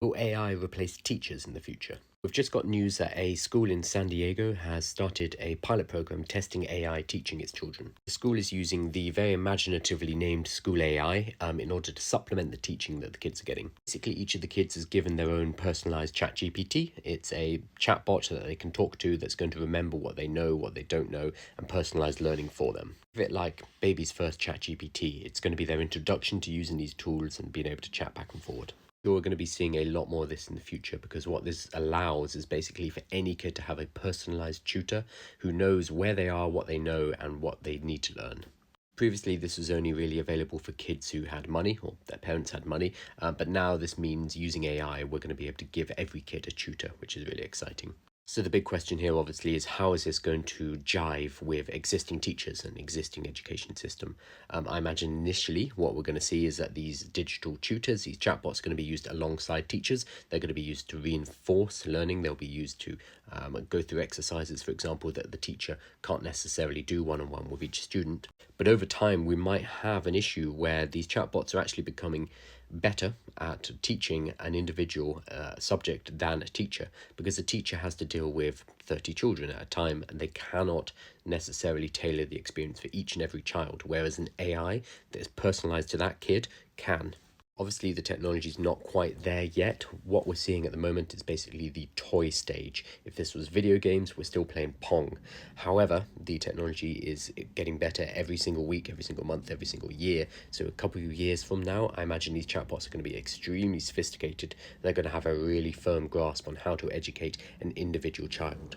Will AI replace teachers in the future? We've just got news that a school in San Diego has started a pilot program testing AI teaching its children. The school is using the very imaginatively named School AI in order to supplement the teaching that the kids are getting. Basically, each of the kids is given their own personalized ChatGPT. It's a chatbot that they can talk to that's going to remember what they know, what they don't know, and personalize learning for them. A bit like baby's first ChatGPT, it's going to be their introduction to using these tools and being able to chat back and forward. You're going to be seeing a lot more of this in the future because what this allows is basically for any kid to have a personalized tutor who knows where they are, what they know, and what they need to learn. Previously, this was only really available for kids who had money or their parents had money, but now this means using AI, we're going to be able to give every kid a tutor, which is really exciting. So the big question here obviously is how is this going to jive with existing teachers and existing education system? I imagine initially what we're going to see is that these digital tutors, these chatbots, are going to be used alongside teachers. They're going to be used to reinforce learning. They'll be used to go through exercises, for example, that the teacher can't necessarily do one-on-one with each student. But over time, we might have an issue where these chatbots are actually becoming better at teaching an individual subject than a teacher, because a teacher has to deal with 30 children at a time and they cannot necessarily tailor the experience for each and every child, whereas an AI that is personalized to that kid can. Obviously, the technology is not quite there yet. What we're seeing at the moment is basically the toy stage. If this was video games, we're still playing Pong. However, the technology is getting better every single week, every single month, every single year. So a couple of years from now, I imagine these chatbots are going to be extremely sophisticated. They're going to have a really firm grasp on how to educate an individual child.